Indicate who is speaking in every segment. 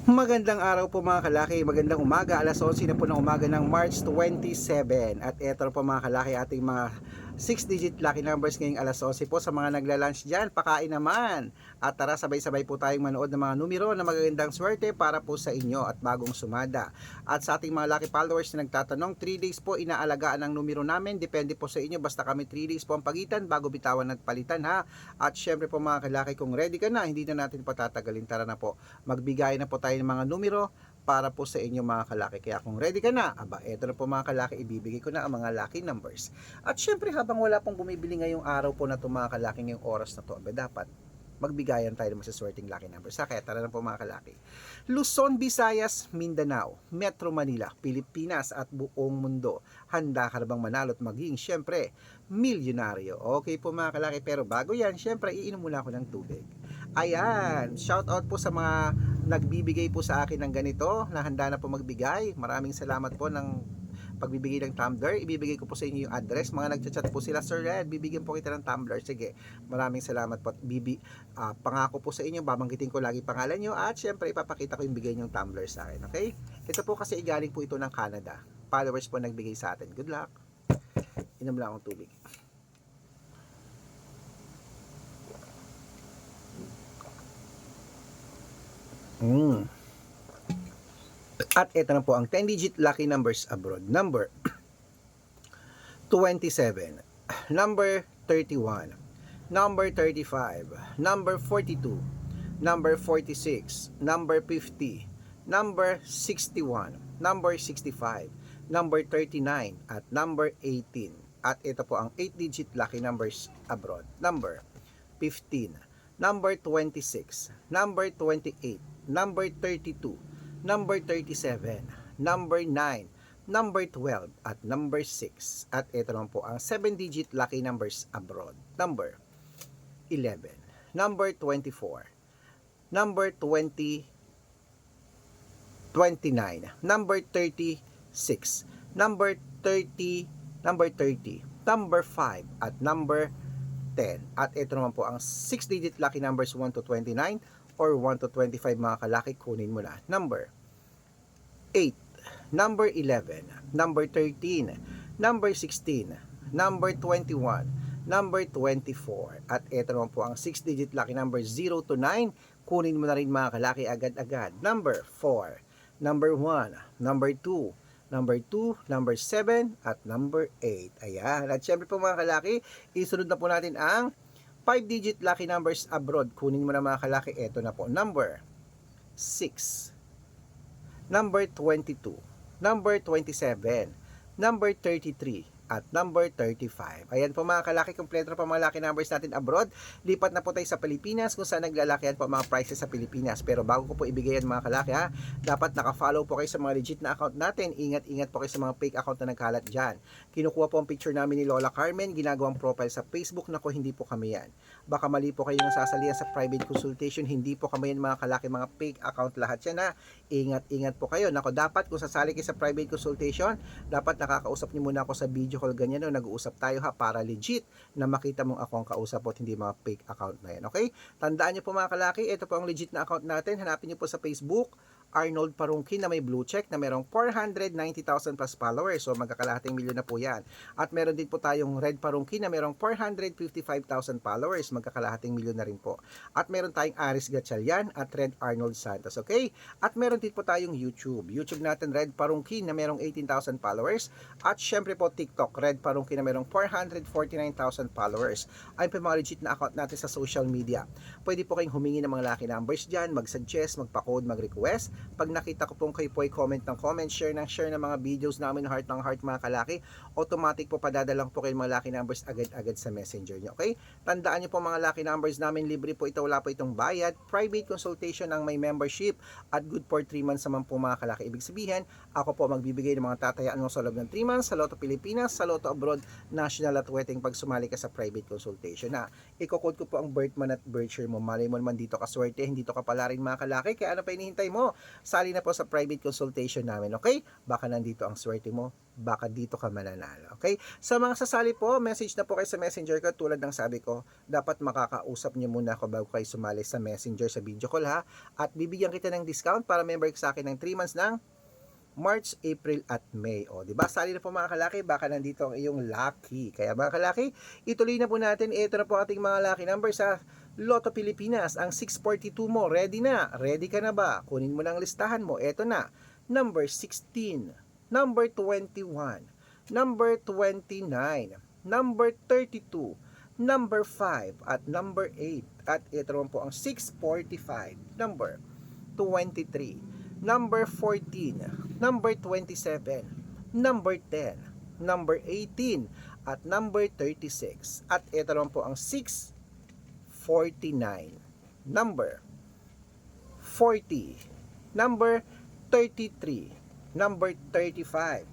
Speaker 1: Magandang araw po mga kalaki, magandang umaga, alas 11 na po ng umaga ng March 27. At eto na po mga kalaki, ating mga 6-digit lucky numbers ngayong alas 11 po. Sa mga nagla-lunch dyan, pakain naman. At tara, sabay-sabay po tayong manood ng mga numero na magagandang swerte para po sa inyo at bagong sumada. At sa ating mga lucky followers na nagtatanong, 3 days po inaalagaan ang numero namin. Depende po sa inyo, basta kami 3 days po ang pagitan bago bitawan at palitan ha. At syempre po mga kalaki, kung ready ka na, hindi na natin patatagalin. Tara na po, magbigay na po tayo ng mga numero para po sa inyo mga kalaki. Kaya kung ready ka na, aba, eto na po mga kalaki, ibibigay ko na ang mga lucky numbers. At syempre habang wala pong bumibili ngayong araw po na ito mga kalaki, ngayong oras na to, aba, dapat magbigayan tayo ng masaswerteng lucky numbers. Kaya tara na po mga kalaki. Luzon, Visayas, Mindanao, Metro Manila, Pilipinas at buong mundo. Handa ka na bang manalo at maging syempre milyonaryo? Okay po mga kalaki, pero bago yan, syempre iinom muna ako ng tubig. Ayan, shout out po sa mga nagbibigay po sa akin ng ganito na handa na po magbigay. Maraming salamat po ng pagbibigay ng tumbler. Ibibigay ko po sa inyo yung address. Mga nagchat-chat po sila, Sir Red, bibigyan po kita ng tumbler. Sige, maraming salamat po. Pangako po sa inyo, babanggitin ko lagi pangalan nyo at syempre ipapakita ko yung bigay nyong tumbler sa akin. Okay? Ito po kasi igaling po ito ng Canada. Followers po nagbigay sa atin. Good luck. Inom lang akong tubig. At ito na po ang 10-digit lucky numbers abroad. Number 27, number 31, number 35, number 42, number 46, number 50, number 61, number 65, number 39, at number 18. At ito po ang 8-digit lucky numbers abroad. Number 15, number 26, number 28, number 32, number 37, number 9, number 12, at number 6. At ito naman po ang 7-digit lucky numbers abroad. Number 11, number 24, number 20, 29, number 36, number 30, number 30, number 5, at number 10. At ito naman po ang 6-digit lucky numbers 1 to 29 or 1 to 25 mga kalaki, kunin mo na. Number 8, number 11, number 13, number 16, number 21, number 24. At ito naman po ang 6-digit lucky number 0 to 9. Kunin mo na rin mga kalaki agad-agad. Number 4, number 1, number 2, number 2, number 7, at number 8. Ayan. At syempre po mga kalaki, isunod na po natin ang 5-digit lucky numbers abroad. Kunin mo na mga kalaki. Ito na po. Number 6, number 22, number 27, number 33, at number 35. Ayan po mga kalaki, kompleto na po mga lucky numbers natin abroad. Lipat na po tayo sa Pilipinas kung saan naglalakihan po mga prices sa Pilipinas. Pero bago ko po ibigay yan mga kalaki ha, dapat naka-follow po kayo sa mga legit na account natin. Ingat-ingat po kayo sa mga fake account na nagkalat dyan. Kinukuha po ang picture namin ni Lola Carmen, ginagawang profile sa Facebook. Nako, hindi po kami yan. Baka mali po kayo nasasalihan sa private consultation. Hindi po kami yan mga kalaki, mga fake account lahat yan ha. Ingat-ingat po kayo. Nako, dapat kung sasali kayo sa private consultation, dapat nakakausap niyo muna ako sa video call ganyan o nag-uusap tayo ha, para legit na makita mong ako ang kausap po at hindi mga fake account na yan. Okay? Tandaan niyo po mga kalaki, ito po ang legit na account natin. Hanapin niyo po sa Facebook, Arnold Parungkin na may blue check na merong 490,000 plus followers. So magkakalahating milyon na po yan. At meron din po tayong Red Parungkin na merong 455,000 followers. Magkakalahating milyon na rin po. At meron tayong Aris Gatchalian at Red Arnold Santos. Okay? At meron din po tayong YouTube. YouTube natin Red Parungkin na merong 18,000 followers. At syempre po TikTok Red Parungkin na merong 449,000 followers. Ayun po mga legit na account natin sa social media. Pwede po kayong humingi ng mga lucky numbers dyan, mag-suggest, magpa-code, mag-request. Pag nakita ko pong kayo po ay comment ng comment, share ng mga videos namin, heart ng heart mga kalaki, automatic po padadalang po kayo mga lucky numbers agad-agad sa messenger nyo. Okay? Tandaan nyo po mga lucky numbers namin, libre po ito, wala po itong bayad. Private consultation ang may membership at good for 3 months naman po mga kalaki. Ibig sabihin, ako po magbibigay ng mga tatayaan mo sa loob ng 3 months sa Lotto Pilipinas, sa Lotto Abroad, National at Wedding pag sumali ka sa private consultation. Iko-code ko po ang birth month at birth year mo. Malay mo naman dito ka swerte, hindi to ka pala rin mga kalaki. Kaya ano pa hinihintay mo? sali na po sa private consultation namin, okay? Baka nandito ang swerte mo, baka dito ka mananalo, okay? Sa mga sasali po, message na po kayo sa messenger ko. Tulad ng sabi ko, dapat makakausap niyo muna ako bago kayo sumali sa messenger sa video call, ha? At bibigyan kita ng discount para member ka sa akin ng 3 months ng March, April at May. O, di ba? Sali na po mga kalaki, baka nandito ang iyong lucky. Kaya mga kalaki, ituloy na po natin. Ito na po ating mga lucky numbers sa Lotto Pilipinas. Ang 642 mo, ready na? Ready ka na ba? Kunin mo na ang listahan mo. Ito na. Number 16, number 21, number 29, number 32, number 5, at number 8. At ito naman po ang 645, number 23, number 14, number 27, number 10, number 18, at number 36. At ito naman po ang 649, number 40, number 33, number 35,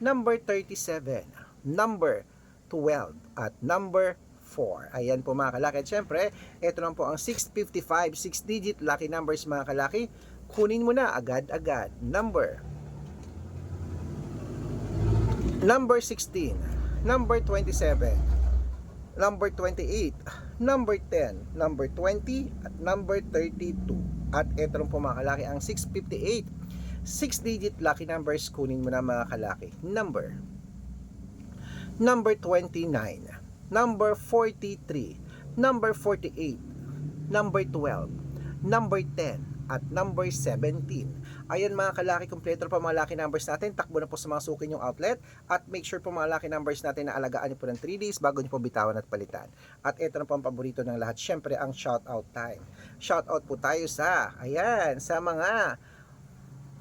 Speaker 1: number 37, number 12, at number 4. Ayan po mga kalaki. At syempre, ito naman po ang 655, 6-digit lucky numbers mga kalaki. Kunin mo na agad-agad. Number 16, number 27, number 28, number 10, number 20, at number 32. At ito rin po mga kalaki, ang 658, 6-digit lucky numbers. Kunin mo na mga kalaki. Number 29, number 43, number 48, number 12, number 10, at number 17. Ayan mga kalaki, kompleto pa mga lucky numbers natin. Takbo na po sa mga sukin yung outlet. At make sure po mga lucky numbers natin na alagaan nyo po ng 3 days bago nyo po bitawan at palitan. At ito na po ang paborito ng lahat. Syempre ang shoutout time. Shoutout po tayo sa, ayan, sa mga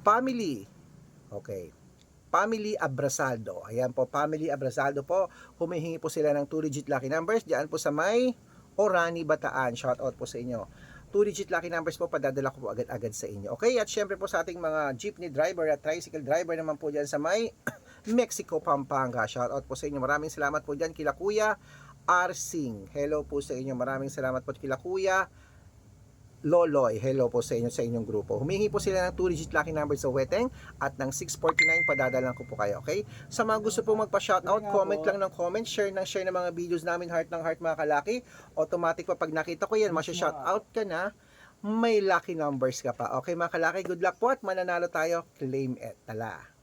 Speaker 1: family. Okay. Family Abrasaldo. Ayan po, Family Abrasaldo po. Humihingi po sila ng 2-digit lucky numbers. Diyan po sa may Orani, Bataan. Shoutout po sa inyo. 2-digit lucky numbers po, padadala ko po agad-agad sa inyo. Okay? At syempre po sa ating mga jeepney driver at tricycle driver naman po dyan sa may Mexico, Pampanga. Shoutout po sa inyo. Maraming salamat po dyan kila Kuya Arsing. Hello po sa inyo. Maraming salamat po kila Kuya Loloy. Hello po sa inyo, sa inyong grupo. Humingi po sila ng 2-digit lucky number sa Weteng at ng 649, padadalan ko po kayo, okay? Sa mga gusto po magpa-shoutout, comment lang ng comment, share ng mga videos namin, heart ng heart mga kalaki. Automatic pa pag nakita ko yan, masya-shoutout ka na, may lucky numbers ka pa. Okay mga kalaki, good luck po at mananalo tayo. Claim it. Tala.